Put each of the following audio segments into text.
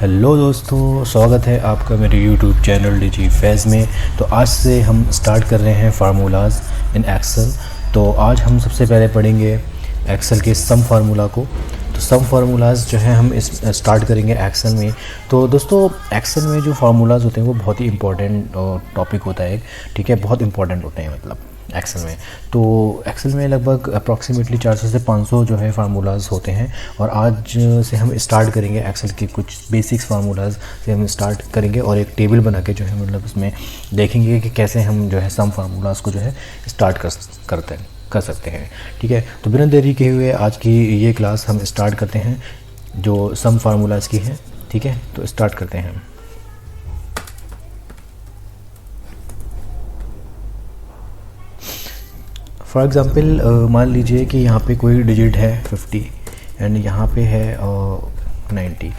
Hello दोस्तों, स्वागत है आपका मेरे यूट्यूब चैनल डिजी फैज़ में। तो आज से हम स्टार्ट कर रहे हैं फार्मूलाज इन एक्सेल। तो आज हम सबसे पहले पढ़ेंगे एक्सेल के सम फार्मूला को। तो सम फार्मूलाज जो है हम इस स्टार्ट करेंगे एक्सेल में। तो दोस्तों, एक्सेल में जो फार्मूलाज होते हैं वो बहुत ही इंपॉर्टेंट टॉपिक होता है, ठीक है, बहुत इंपॉर्टेंट होते हैं मतलब एक्सेल में। तो एक्सेल में लगभग अप्रॉक्सीमेटली 400 से 500 जो है फार्मूलाज होते हैं। और आज से हम स्टार्ट करेंगे एक्सेल के कुछ बेसिक्स फार्मूलाज से हम स्टार्ट करेंगे और एक टेबल बना के जो है मतलब उसमें देखेंगे कि कैसे हम जो है सम फार्मूलाज को जो है स्टार्ट कर सकते हैं, ठीक है। तो बिना देरी के हुए आज की ये क्लास हम स्टार्ट करते हैं जो सम फार्मूलाज की है, ठीक है। तो स्टार्ट करते हैं। फॉर एग्ज़ाम्पल मान लीजिए कि यहाँ पे कोई डिजिट है 50 एंड यहाँ पे है 90।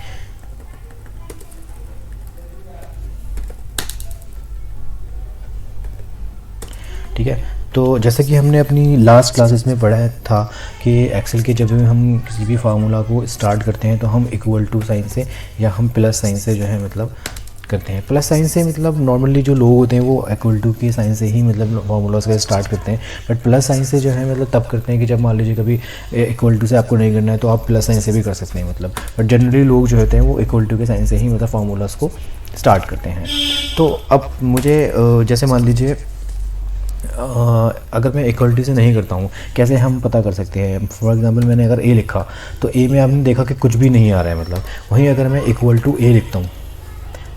ठीक है। तो जैसे कि हमने अपनी लास्ट क्लासेस में पढ़ा था कि एक्सेल के जब भी हम किसी भी फार्मूला को स्टार्ट करते हैं तो हम इक्वल टू साइन से या हम प्लस साइन से जो है मतलब करते हैं। प्लस साइन से मतलब नॉर्मली जो लोग होते हैं वो इक्वल टू के साइन से ही मतलब फार्मूलाज का स्टार्ट करते हैं। बट प्लस साइन से जो है मतलब तब करते हैं कि जब मान लीजिए कभी इक्वल टू से आपको नहीं करना है तो आप प्लस साइन से भी कर सकते हैं मतलब। बट जनरली लोग जो होते हैं वो इक्वल टू के साइन से ही मतलब फार्मूलाज को स्टार्ट करते हैं। तो अब मुझे जैसे मान लीजिए अगर मैं इक्वलिटी से नहीं करता हूँ, कैसे हम पता कर सकते हैं। फॉर एग्जांपल मैंने अगर ए लिखा तो ए में आपने देखा कि कुछ भी नहीं आ रहा है मतलब। वहीं अगर मैं इक्वल टू ए लिखता हूँ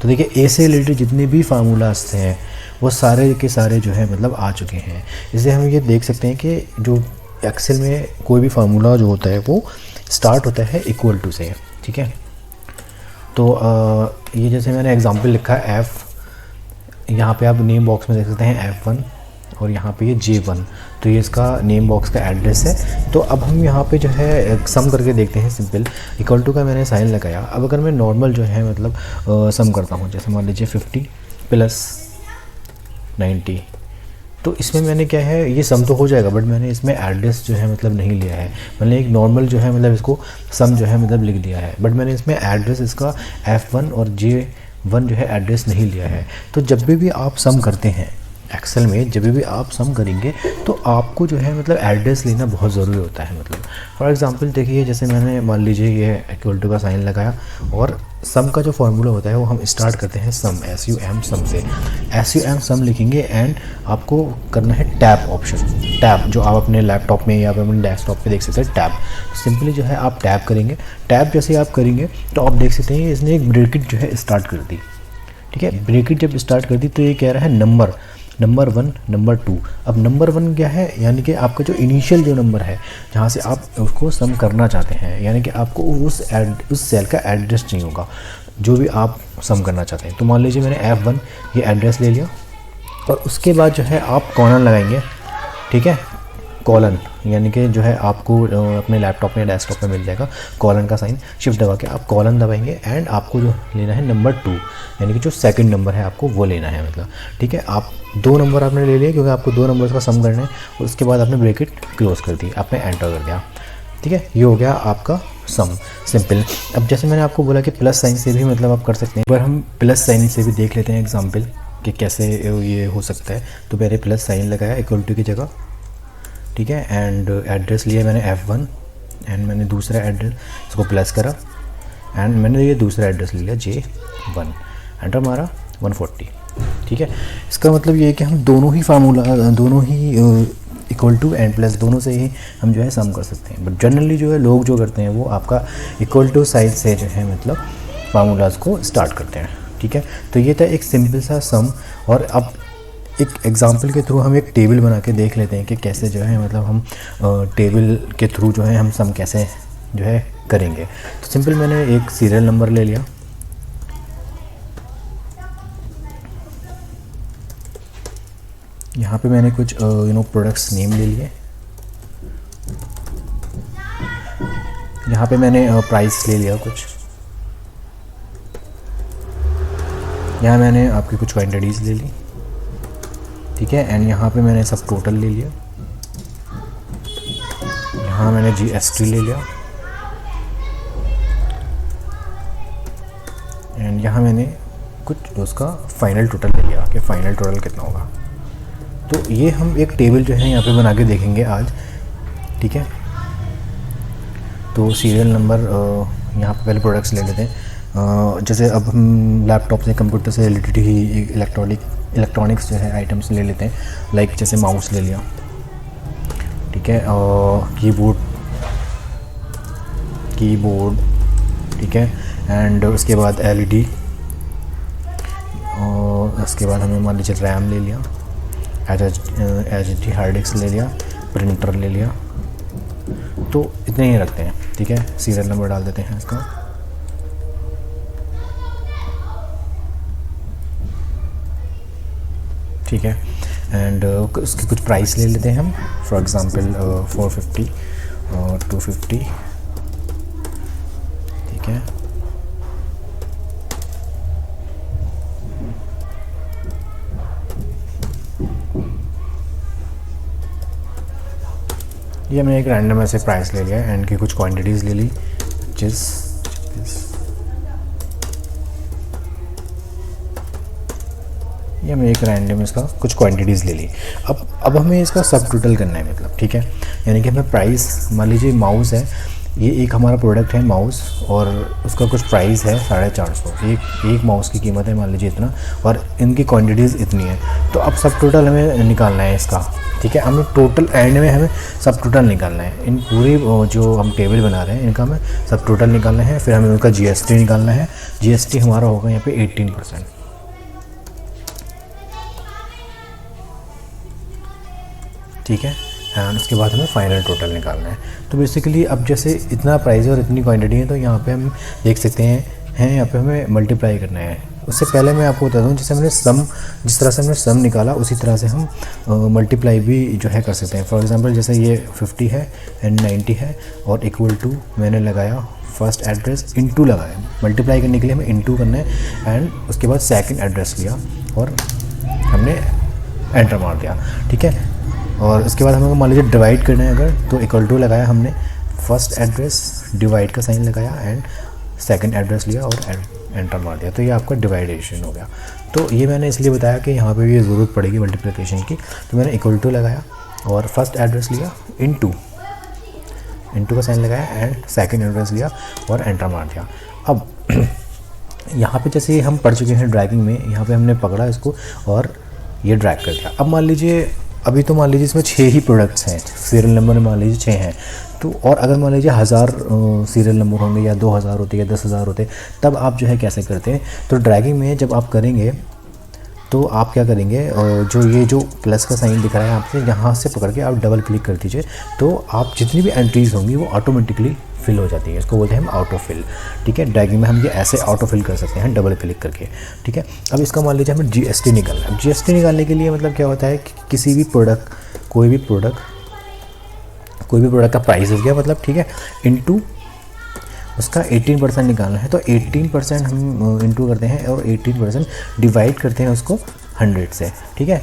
तो देखिए ए से रिलेटेड जितने भी फार्मूलाज हैं वो सारे के सारे जो है मतलब आ चुके हैं। इसलिए हम ये देख सकते हैं कि जो एक्सेल में कोई भी फार्मूला जो होता है वो स्टार्ट होता है इक्वल टू से, ठीक है। तो ये जैसे मैंने एग्जांपल लिखा है एफ़, यहाँ पे आप नेम बॉक्स में देख सकते हैं F1 और यहाँ पे ये J1। तो ये इसका नेम बॉक्स का एड्रेस है। तो अब हम यहाँ पे जो है सम करके देखते हैं। सिंपल इक्वल टू का मैंने साइन लगाया। अब अगर मैं नॉर्मल जो है मतलब सम करता हूँ, जैसे मान लीजिए 50 प्लस 90, तो इसमें मैंने क्या है, ये सम तो हो जाएगा बट मैंने इसमें एड्रेस जो है मतलब नहीं लिया है। मैंने एक नॉर्मल जो है मतलब इसको सम जो है मतलब लिख दिया है, बट मैंने इसमें एड्रेस इसका F1 और J1 जो है एड्रेस नहीं लिया है। तो जब भी आप सम करते हैं एक्सेल में, जब भी आप सम करेंगे तो आपको जो है मतलब एड्रेस लेना बहुत ज़रूरी होता है मतलब। फॉर एग्जांपल देखिए, जैसे मैंने मान लीजिए ये इक्वल टू का साइन लगाया और सम का जो फार्मूला होता है वो हम स्टार्ट करते हैं सम, SUM सम से। SUM सम लिखेंगे एंड आपको करना है टैब ऑप्शन, टैब जो आप अपने लैपटॉप में या अपने डेस्कटॉप पे देख सकते हैं टैब। सिंपली जो है आप टैब करेंगे। टैब जैसे आप करेंगे तो आप देख सकते हैं इसने एक ब्रैकेट जो है स्टार्ट कर दी, ठीक है। ब्रैकेट जब स्टार्ट कर दी तो ये कह रहा है नंबर 1, नंबर 2। अब नंबर 1 क्या है, यानी कि आपका जो इनिशियल जो नंबर है जहाँ से आप उसको सम करना चाहते हैं, यानी कि आपको उस सेल का एड्रेस चाहिए होगा जो भी आप सम करना चाहते हैं। तो मान लीजिए मैंने F1 ये एड्रेस ले लिया और उसके बाद जो है आप कॉलन लगाएंगे, ठीक है। कॉलन यानी कि जो है आपको अपने लैपटॉप में डेस्कटॉप में मिल जाएगा कॉलन का साइन। शिफ्ट दबा के आप कॉलन दबाएंगे एंड आपको जो लेना है नंबर 2, यानी कि जो सेकंड नंबर है आपको वो लेना है मतलब, ठीक है। आप 2 नंबर आपने ले लिए क्योंकि आपको 2 नंबर्स का सम करना है। उसके बाद आपने ब्रैकेट क्लोज कर दी, आपने एंटर कर दिया, ठीक है। ये हो गया आपका सम, सिंपल। अब जैसे मैंने आपको बोला कि प्लस साइन से भी मतलब आप कर सकते हैं, पर हम प्लस साइन से भी देख लेते हैं एग्जाम्पल कि कैसे ये हो सकता है। तो मैंने प्लस साइन लगाया इक्वल टू की जगह, ठीक है, एंड एड्रेस लिया मैंने F1 एंड मैंने दूसरा एड्रेस इसको प्लस करा एंड मैंने ये दूसरा एड्रेस ले लिया J1, एंटर मारा 140, ठीक है। इसका मतलब ये है कि हम दोनों ही फार्मूला, दोनों ही इक्वल टू एंड प्लस दोनों से ही हम जो है सम कर सकते हैं। बट जनरली जो है लोग जो करते हैं वो आपका इक्वल टू साइड से जो है मतलब फार्मूलाज को स्टार्ट करते हैं, ठीक है। तो ये था एक सिंपल सा सम। और अब एक एग्जाम्पल के थ्रू हम एक टेबल बना के देख लेते हैं कि कैसे जो है मतलब हम टेबल के थ्रू जो है हम सम कैसे जो है करेंगे। तो सिंपल मैंने एक सीरियल नंबर ले लिया, यहाँ पे मैंने कुछ प्रोडक्ट्स नेम ले लिए, यहाँ पे मैंने प्राइस ले लिया कुछ, यहाँ मैंने आपकी कुछ क्वांटिटीज़ ले ली, ठीक है। एंड यहाँ पे मैंने सब टोटल ले लिया, यहाँ मैंने GST ले लिया, एंड यहाँ मैंने कुछ उसका फाइनल टोटल ले लिया कि फ़ाइनल टोटल कितना होगा। तो ये हम एक टेबल जो है यहाँ पे बना के देखेंगे आज, ठीक है। तो सीरियल नंबर यहाँ पे पहले प्रोडक्ट्स ले लेते हैं। जैसे अब हम लैपटॉप से कंप्यूटर से रिलेटेड ही इलेक्ट्रॉनिक्स जो है आइटम्स ले लेते हैं। लाइक जैसे माउस ले लिया, ठीक है, कीबोर्ड, ठीक है, एंड उसके बाद एलईडी, और उसके बाद हमें मान लीजिए रैम ले लिया, एचडीडी हार्ड डिस्क ले लिया, प्रिंटर ले लिया। तो इतने ही रखते हैं, ठीक है। सीरियल नंबर डाल देते हैं इसका, ठीक है। एंड उसकी कुछ प्राइस ले लेते हैं हम। फॉर एग्ज़ाम्पल 450 और 250, ठीक है। ये मैंने एक रैंडम ऐसे प्राइस ले लिया एंड की कुछ क्वांटिटीज़ ले ली, ये हमने एक रैंडम इसका कुछ क्वांटिटीज़ ले ली। अब हमें इसका सब टोटल करना है, मतलब, ठीक है। यानी कि हमें प्राइस, मान लीजिए माउस है, ये एक हमारा प्रोडक्ट है माउस, और उसका कुछ प्राइस है 450। एक माउस की कीमत है मान लीजिए इतना, और इनकी क्वांटिटीज़ इतनी है। तो अब सब टोटल हमें निकालना है इसका, ठीक है। हमें टोटल एंड में हमें सब टोटल निकालना है। इन पूरी जो हम टेबल बना रहे हैं इनका हमें सब टोटल निकालना है। फिर हमें उनका जीएसटी निकालना है। जीएसटी हमारा होगा यहाँ पे 18%, ठीक है। एंड उसके बाद हमें फाइनल टोटल निकालना है। तो बेसिकली अब जैसे इतना प्राइस है और इतनी क्वांटिटी है, तो यहाँ पे हम देख सकते हैं यहाँ पे हमें मल्टीप्लाई करना है। उससे पहले मैं आपको बता दूँ, जैसे हमने सम, जिस तरह से हमने सम निकाला उसी तरह से हम मल्टीप्लाई भी जो है कर सकते हैं। फॉर एग्जांपल जैसे ये 50 है एंड 90 है, और इक्वल टू मैंने लगाया फर्स्ट एड्रेस इनटू लगाया। मल्टीप्लाई करने के लिए हमें इनटू करना है, एंड उसके बाद सेकंड एड्रेस लिया और हमने एंटर मार दिया, ठीक है। और उसके बाद हमें मान लीजिए डिवाइड करना है अगर, तो इक्वल टू लगाया हमने, फर्स्ट एड्रेस डिवाइड का साइन लगाया एंड सेकंड एड्रेस लिया और एंटर मार दिया। तो ये आपका डिवाइडेशन हो गया। तो ये मैंने इसलिए बताया कि यहाँ पे भी ज़रूरत पड़ेगी मल्टीप्लिकेशन की। तो मैंने इक्वल टू लगाया और फर्स्ट एड्रेस लिया, इनटू का साइन लगाया एंड सेकंड एड्रेस लिया और एंटर मार दिया। अब यहाँ पे जैसे हम पढ़ चुके हैं ड्रैगिंग में, यहाँ पे हमने पकड़ा इसको और ये ड्रैग कर दिया। अब मान लीजिए, अभी तो मान लीजिए इसमें 6 ही प्रोडक्ट्स हैं, सीरियल नंबर मान लीजिए 6 हैं। तो और अगर मान लीजिए 1000 सीरियल नंबर होंगे या 2000 होते या 10,000 होते, तब आप जो है कैसे करते हैं। तो ड्रैगिंग में जब आप करेंगे तो आप क्या करेंगे, जो ये जो प्लस का साइन दिख रहा है आपसे, यहाँ से पकड़ के आप डबल क्लिक कर दीजिए। तो आप जितनी भी एंट्रीज़ होंगी वो ऑटोमेटिकली फिल हो जाती है। इसको बोलते हैं हम ऑटो फिल, ठीक है। ड्रैगिंग में हम ये ऐसे ऑटो फिल कर सकते हैं डबल क्लिक करके, ठीक है। अब इसका मान लीजिए हमें जीएसटी निकालना है। जीएसटी निकालने के लिए मतलब क्या होता है कि किसी भी प्रोडक्ट, कोई भी प्रोडक्ट का प्राइस हो गया, मतलब, ठीक है, इनटू उसका 18% निकालना है। तो 18% हम इनटू करते हैं और 18% डिवाइड करते हैं उसको 100 से, ठीक है।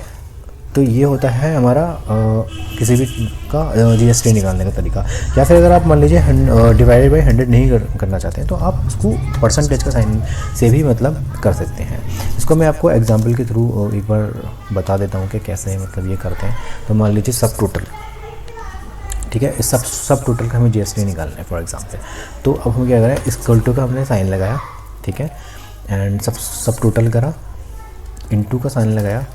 तो ये होता है हमारा किसी भी का जीएसटी निकालने का तरीका। या फिर अगर आप मान लीजिए डिवाइडेड बाई 100 नहीं करना चाहते हैं, तो आप उसको परसेंटेज का साइन से भी मतलब कर सकते हैं। इसको मैं आपको एग्जांपल के थ्रू एक बार बता देता हूँ कि कैसे मतलब ये करते हैं। तो मान लीजिए सब टोटल, ठीक है, इस सब टोटल का हमें जीएसटी निकालना है फॉर एग्जांपल। तो अब हम क्या करें, इस इक्वल टू का हमने साइन लगाया, ठीक है, एंड सब टोटल करा, इनटू का साइन लगाया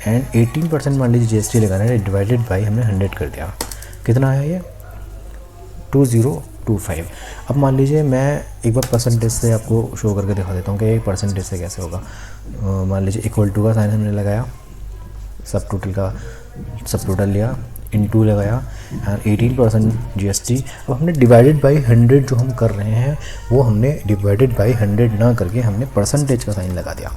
एंड 18% मान लीजिए जीएसटी लगाना है, डिवाइडेड बाई हमने 100 कर दिया। कितना है ये 2025। अब मान लीजिए मैं एक बार परसेंटेज से आपको शो करके दिखा देता हूँ कि एक परसेंटेज से कैसे होगा। मान लीजिए इक्वल टू का साइन हमने लगाया, सब टोटल लिया, इनटू लगाया एंड 18% जीएसटी। अब हमने डिवाइडेड बाई 100 जो हम कर रहे हैं वो हमने डिवाइडेड बाई 100 ना करके हमने परसेंटेज का साइन लगा दिया।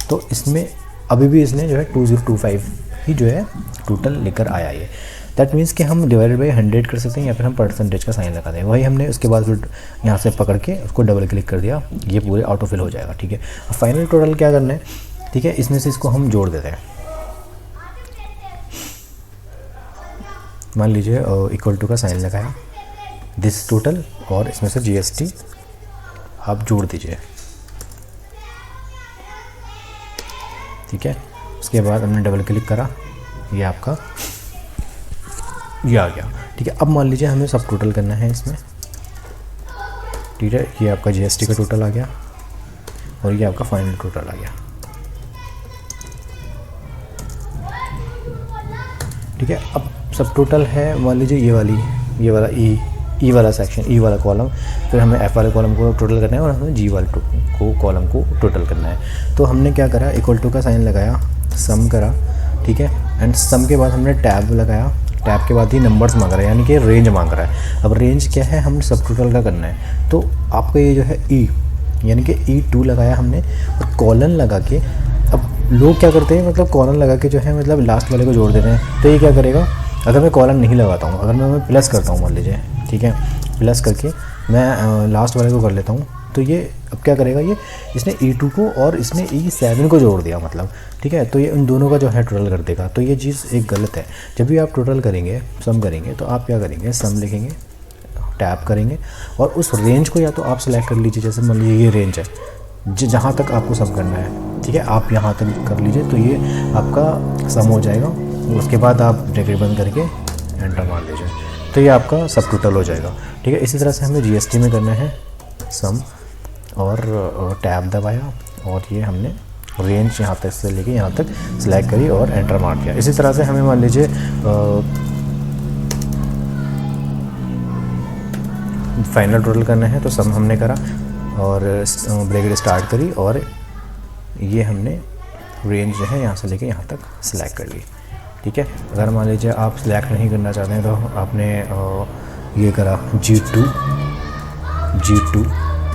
तो इसमें अभी भी इसने जो है 2025 ही जो है टोटल लेकर आया ये। दैट मीन्स कि हम डिवाइडेड बाई 100 कर सकते हैं या फिर हम परसेंटेज का साइन लगा दें। वही हमने उसके बाद फिर यहाँ से पकड़ के उसको डबल क्लिक कर दिया, ये पूरे ऑटो फिल हो जाएगा, ठीक है। अब फाइनल टोटल क्या करना है, ठीक है, इसमें से इसको हम जोड़ देते हैं। मान लीजिए इक्वल टू का साइन लगाया, दिस टोटल, और इसमें से जीएसटी आप जोड़ दीजिए, ठीक है। उसके बाद हमने डबल क्लिक करा, ये आपका ये आ गया। ठीक है, अब मान लीजिए हमें सब टोटल करना है इसमें। ठीक है, ये आपका जीएसटी का टोटल आ गया और ये आपका फाइनल टोटल आ गया। ठीक है, अब सब टोटल है, मान लीजिए ये वाला ई वाला सेक्शन, ई वाला कॉलम, फिर हमें एफ वाले कॉलम को टोटल करना है और हमें जी वाले को कॉलम को टोटल करना है। तो हमने क्या करा, इक्वल टू का साइन लगाया, सम करा। ठीक है, एंड सम के बाद हमने टैब लगाया, टैब के बाद ही नंबर्स मांग रहा है, यानी कि रेंज मांग रहा है। अब रेंज क्या है, हम सब टोटल का करना है। तो आपका ये जो है ई, यानी कि E2 लगाया हमने और कॉलन लगा के, अब लोग क्या करते हैं, मतलब कॉलन लगा के जो है मतलब लास्ट वाले को जोड़ देते हैं। तो ये क्या करेगा, अगर मैं कॉलन नहीं लगाता हूँ, अगर मैं प्लस करता हूँ मान लीजिए, ठीक है, प्लस करके मैं लास्ट वाले को कर लेता हूँ, तो ये अब क्या करेगा, ये इसने E2 को और इसने E7 को जोड़ दिया मतलब। ठीक है, तो ये उन दोनों का जो है टोटल कर देगा। तो ये चीज़ एक गलत है। जब भी आप टोटल करेंगे, सम करेंगे, तो आप क्या करेंगे, सम लिखेंगे, टैप करेंगे और उस रेंज को या तो आप सेलेक्ट कर लीजिए, जैसे मान लीजिए ये रेंज है जहाँ तक आपको सम करना है। ठीक है, आप यहाँ तक कर लीजिए, तो ये आपका सम हो जाएगा। उसके बाद आप ब्रैकेट बंद करके एंटर मार लीजिए, तो ये आपका सब टोटल हो जाएगा। ठीक है, इसी तरह से हमें जीएसटी में करना है, सम और टैब दबाया और ये हमने रेंज यहाँ तक से लेके यहाँ तक सिलेक्ट करी और एंटर मार दिया। इसी तरह से हमें मान लीजिए फाइनल टोटल करना है, तो सम हमने करा और ब्रैकेट स्टार्ट करी और ये हमने रेंज जो है यहाँ से लेके यहाँ तक सिलेक्ट कर ली। ठीक है, अगर मान लीजिए आप सिलेक्ट नहीं करना चाहते हैं, तो आपने ये करा G2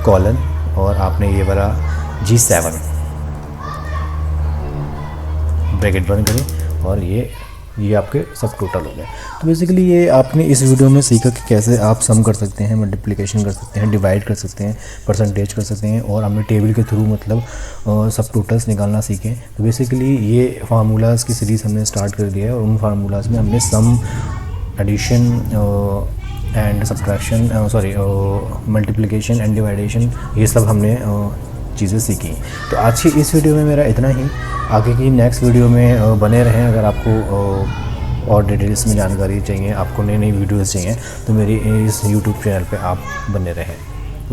कॉलन और आपने ये वाला G7 ब्रैकेट बंद करी और ये आपके सब टोटल हो गए। तो बेसिकली ये आपने इस वीडियो में सीखा कि कैसे आप सम कर सकते हैं, मल्टीप्लिकेशन कर सकते हैं, डिवाइड कर सकते हैं, परसेंटेज कर सकते हैं और हमने टेबल के थ्रू मतलब सब टोटल्स निकालना सीखे। तो बेसिकली ये फार्मूलाज़ की सीरीज़ हमने स्टार्ट कर दिया है और उन फार्मूलाज़ में हमने sum, addition and subtraction, multiplication and division, ये सब हमने चीज़ें सीखी। तो आज की इस वीडियो में मेरा इतना ही। आगे की नेक्स्ट वीडियो में बने रहें। अगर आपको और डिटेल्स में जानकारी चाहिए, आपको नई वीडियोज़ चाहिए, तो मेरी इस यूट्यूब चैनल पे आप बने रहें।